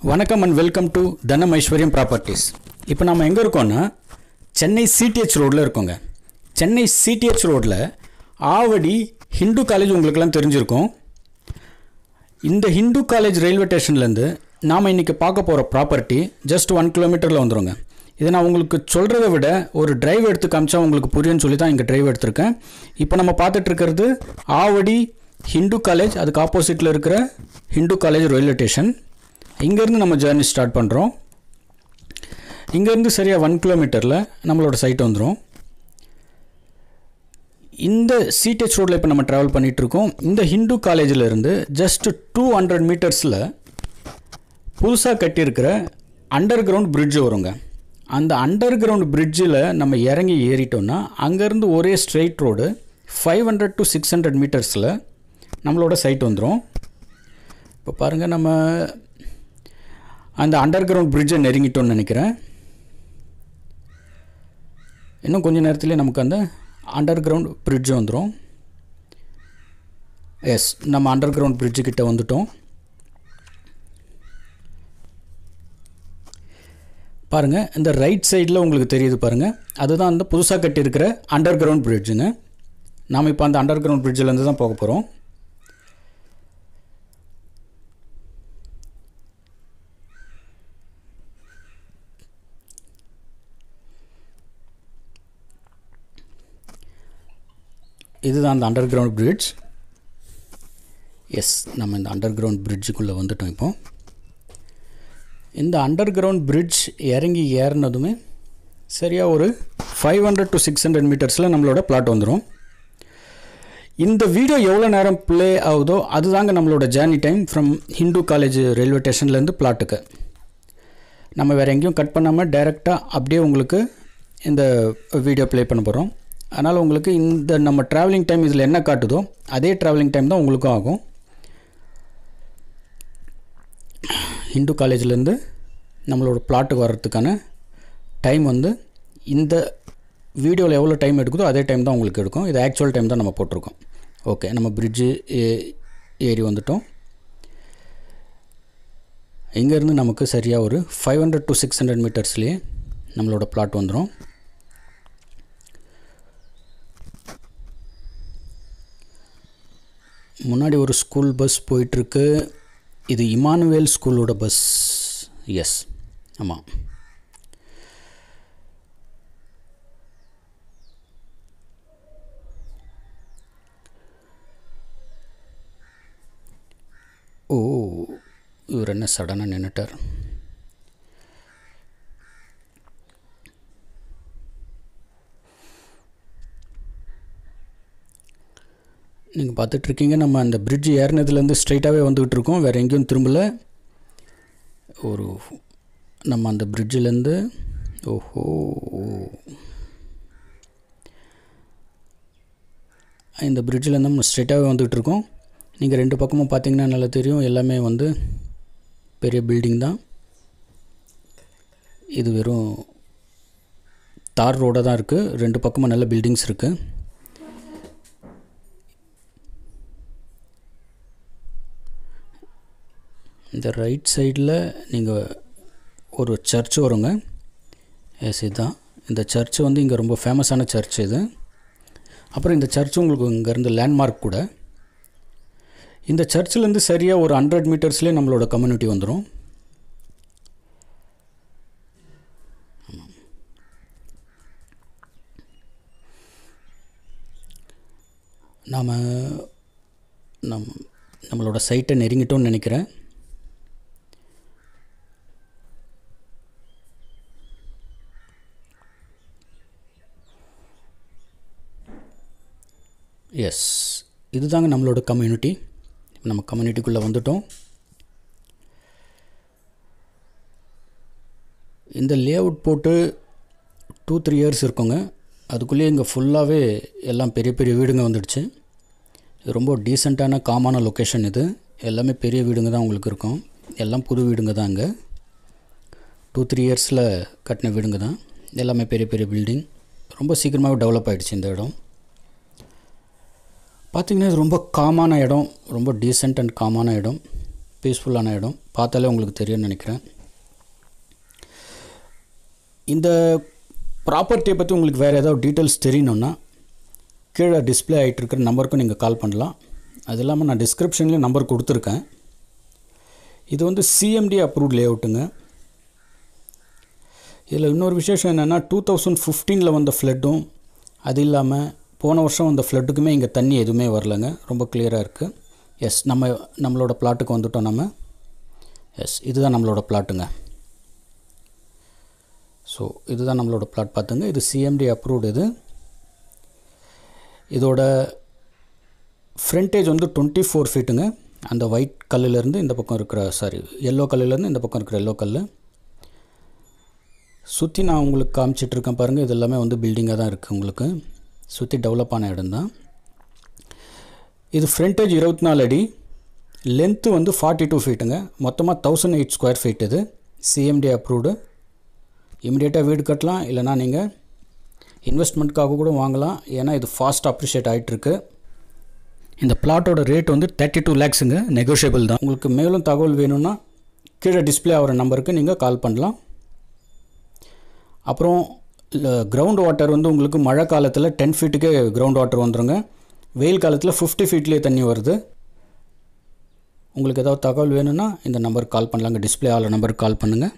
வணக்கம் and welcome to தனம் ஐஸ்வர்யம் ப்ராப்பர்ட்டிஸ். இப்போ நம்ம எங்கே இருக்கோம்னா சென்னை சிடிஹெச் ரோடில் இருக்கோங்க. சென்னை சிடிஹெச் ரோடில் ஆவடி ஹிந்து காலேஜ் உங்களுக்கெல்லாம் தெரிஞ்சிருக்கும். இந்த ஹிந்து காலேஜ் ரயில்வே ஸ்டேஷன்லேருந்து நாம் இன்றைக்கி பார்க்க போகிற ப்ராப்பர்ட்டி ஜஸ்ட் 1 கிலோமீட்டரில் வந்துடுங்க. இதை நான் உங்களுக்கு சொல்கிறத விட ஒரு டிரைவ் எடுத்து காமிச்சா உங்களுக்கு புரியும்னு சொல்லி தான் இங்கே டிரைவ் எடுத்திருக்கேன். இப்போ நம்ம பார்த்துட்ருக்கிறது ஆவடி ஹிந்து காலேஜ், அதுக்கு ஆப்போசிட்டில் இருக்கிற ஹிந்து காலேஜ் ரயில்வே ஸ்டேஷன். இங்கேருந்து நம்ம ஜேர்னி ஸ்டார்ட் பண்ணுறோம். இங்கேருந்து சரியாக 1 கிலோமீட்டரில் நம்மளோட சைட் வந்துடும். இந்த சிடிஹெச் ரோடில் இப்போ நம்ம ட்ராவல் பண்ணிகிட்ருக்கோம். இந்த ஹிந்து காலேஜிலேருந்து ஜஸ்ட் 200 மீட்டர்ஸில் புதுசாக கட்டியிருக்கிற அண்டர் கிரவுண்ட் பிரிட்ஜ் வருங்க. அந்த அண்டர் கிரவுண்ட் பிரிட்ஜில் நம்ம இறங்கி ஏறிட்டோம்னா அங்கேருந்து ஒரே ஸ்ட்ரெயிட் ரோடு 500 to 600 மீட்டர்ஸில் நம்மளோட சைட் வந்துடும். இப்போ பாருங்கள், நம்ம அந்த அண்டர் கிரவுண்ட் பிரிட்ஜை நெருங்கிட்டோன்னு நினைக்கிறேன். இன்னும் கொஞ்சம் நேரத்துலேயே நமக்கு அந்த அண்டர் கிரவுண்ட் பிரிட்ஜ் வந்துடும். எஸ், நம்ம அண்டர் கிரவுண்ட் பிரிட்ஜு கிட்ட வந்துட்டோம். பாருங்கள், இந்த ரைட் சைடில் உங்களுக்கு தெரியுது பாருங்கள், அதுதான் அந்த புதுசாக கட்டியிருக்கிற அண்டர் கிரவுண்ட் பிரிட்ஜுங்க. நாம் இப்போ அந்த அண்டர் கிரவுண்ட் பிரிட்ஜிலேருந்து தான் போக போகிறோம். இதுதான் அந்த அண்டர் கிரவுண்ட் பிரிட்ஜ். எஸ், நம்ம இந்த அண்டர் கிரவுண்ட் பிரிட்ஜுக்குள்ளே வந்துட்டோம். இப்போ இந்த அண்டர் கிரவுண்ட் பிரிட்ஜ் இறங்கி ஏறினதுமே சரியாக ஒரு 500 to 600 மீட்டர்ஸில் நம்மளோட பிளாட் வந்துடும். இந்த வீடியோ எவ்வளோ நேரம் ப்ளே ஆகுதோ அதுதாங்க நம்மளோட journey time from Hindu college railway ஸ்டேஷன்லேருந்து பிளாட்டுக்கு. நம்ம வேறு எங்கேயும் கட் பண்ணாமல் டைரெக்டாக அப்படியே உங்களுக்கு இந்த வீடியோ ப்ளே பண்ண போகிறோம். அதனால் உங்களுக்கு இந்த நம்ம ட்ராவலிங் டைம் இதில் என்ன காட்டுதோ அதே ட்ராவலிங் டைம் தான் உங்களுக்கும் ஆகும். ஹிந்து காலேஜ்லேருந்து நம்மளோட பிளாட்டுக்கு வர்றதுக்கான டைம் வந்து இந்த வீடியோவில் எவ்வளோ டைம் எடுக்குதோ அதே டைம் தான் உங்களுக்கு எடுக்கும். இது ஆக்சுவல் டைம் தான் நம்ம போட்டிருக்கோம். ஓகே, நம்ம பிரிட்ஜு ஏறி வந்துட்டோம். இங்கேருந்து நமக்கு சரியாக ஒரு 500 to 600 மீட்டர்ஸ்லேயே நம்மளோட பிளாட் வந்துடும். முன்னாடி ஒரு ஸ்கூல் பஸ் போயிட்டுருக்கு. இது இமானுவேல் ஸ்கூலோட பஸ். எஸ், ஆமாம். ஓ, இவர் என்ன சடனாக நின்றுட்டார். நீங்கள் பார்த்துட்ருக்கீங்க, நம்ம அந்த பிரிட்ஜ் ஏறினதுலேருந்து ஸ்ட்ரைட்டாகவே வந்துக்கிட்டு இருக்கோம். வேறு எங்கேயும் திரும்பலை. ஒரு நம்ம அந்த பிரிட்ஜிலேருந்து இந்த பிரிட்ஜிலேருந்து நம்ம ஸ்ட்ரைட்டாகவே வந்துக்கிட்டு இருக்கோம். நீங்கள் ரெண்டு பக்கமும் பார்த்தீங்கன்னா நல்லா தெரியும், எல்லாமே வந்து பெரிய பில்டிங் தான். இது வெறும் தார் ரோடாக தான் இருக்குது. ரெண்டு பக்கமும் நல்ல பில்டிங்ஸ் இருக்குது. இந்த ரைட் சைடில் நீங்கள் ஒரு சர்ச் வருங்க. எஸ், இதுதான் இந்த சர்ச்சு வந்து இங்கே ரொம்ப ஃபேமஸான சர்ச் இது. அப்புறம் இந்த சர்ச் உங்களுக்கு இங்கேருந்து லேண்ட்மார்க் கூட. இந்த சர்ச்சிலேருந்து சரியாக ஒரு 100 மீட்டர்ஸ்லேயே நம்மளோட கம்யூனிட்டி வந்துடும். நம்மளோட சைட்டை நெருங்கிட்டோன்னு நினைக்கிறேன். எஸ், இதுதாங்க நம்மளோட கம்யூனிட்டி. நம்ம கம்யூனிட்டிக்குள்ளே வந்துட்டோம். இந்த லே அவுட் போட்டு 2-3 இயர்ஸ் இருக்குங்க. அதுக்குள்ளேயே இங்கே ஃபுல்லாகவே எல்லாம் பெரிய பெரிய வீடுங்க வந்துடுச்சு. இது ரொம்ப டீசெண்டான காமான லொக்கேஷன். இது எல்லாமே பெரிய வீடுங்க தான் உங்களுக்கு இருக்கும். எல்லாம் புது வீடுங்க தான். இங்கே 2-3 இயர்ஸில் கட்டின வீடுங்க தான். எல்லாமே பெரிய பெரிய பில்டிங். ரொம்ப சீக்கிரமாகவே டெவலப் ஆகிடுச்சு இந்த இடம். பார்த்திங்கன்னா இது ரொம்ப காமான இடம், ரொம்ப டீசென்ட் அண்ட் காமான இடம். பீஸ்ஃபுல்லான இடம், பார்த்தாலே உங்களுக்கு தெரியும்னு நினைக்கிறேன். இந்த ப்ராப்பர்ட்டியை பற்றி உங்களுக்கு வேறு ஏதாவது டீட்டெயில்ஸ் தெரியணுன்னா கீழே டிஸ்பிளே ஆகிட்டு இருக்கிற நம்பருக்கும் நீங்கள் கால் பண்ணலாம். அது இல்லாமல் நான் டிஸ்கிரிப்ஷன்லேயும் நம்பர் கொடுத்துருக்கேன். இது வந்து சிஎம்டி அப்ரூவ்ட் லே அவுட்டுங்க. இதில் இன்னொரு விசேஷம் என்னென்னா 2015 வந்த ஃப்ளட்டும், அது இல்லாமல் போன வருஷம் வந்த ஃப்ளட்டுக்குமே இங்கே தண்ணி எதுவுமே வரலைங்க. ரொம்ப கிளியராக இருக்குது. எஸ், நம்மளோட பிளாட்டுக்கு வந்துவிட்டோம் நம்ம. எஸ், இதுதான் நம்மளோட பிளாட்டுங்க. ஸோ இதுதான் நம்மளோட பிளாட் பார்த்துங்க. இது சிஎம்டி அப்ரூவ்டு. இதோட ஃப்ரண்டேஜ் வந்து 24 ஃபீட்டுங்க. அந்த ஒயிட் கல்லுலேருந்து இந்த பக்கம் இருக்கிற எல்லோ கல்லுலேருந்து இந்த பக்கம் இருக்கிற எல்லோ கல் சுற்றி நான் உங்களுக்கு காமிச்சிட்ருக்கேன் பாருங்கள். இது எல்லாமே வந்து பில்டிங்காக தான் இருக்குது. உங்களுக்கு சுற்றி டெவலப் ஆன இடம் தான் இது. ஃப்ரண்டேஜ் 24 அடி, லென்த்து வந்து 42 ஃபீட்டுங்க. மொத்தமாக 1008 ஸ்கொயர் ஃபீட். இது சிஎம்டி அப்ரூவ்டு. இமிடியேட்டாக வீடு கட்டலாம், இல்லைனா நீங்கள் இன்வெஸ்ட்மெண்ட்டுக்காக கூட வாங்கலாம். ஏன்னா இது ஃபாஸ்ட்டாக அப்ரிஷியேட் ஆகிட்டுருக்கு. இந்த பிளாட்டோட ரேட் வந்து 32 lakhsங்க, நெகோஷியபிள் தான். உங்களுக்கு மேலும் தகவல் வேணும்னா கீழே டிஸ்பிளே ஆகிற நம்பருக்கு நீங்கள் கால் பண்ணலாம். அப்புறம் கிரவுண்ட் வாட்டர் வந்து உங்களுக்கு மழை காலத்தில் 10 ஃபீட்டுக்கே கிரவுண்ட் வாட்டர் வந்துடுங்க. வெயில் காலத்தில் 50 ஃபீட்லேயே தண்ணி வருது. உங்களுக்கு ஏதாவது தகவல் வேணும்னா இந்த நம்பருக்கு கால் பண்ணலாங்க. டிஸ்பிளே ஆகிற நம்பருக்கு கால் பண்ணுங்கள்.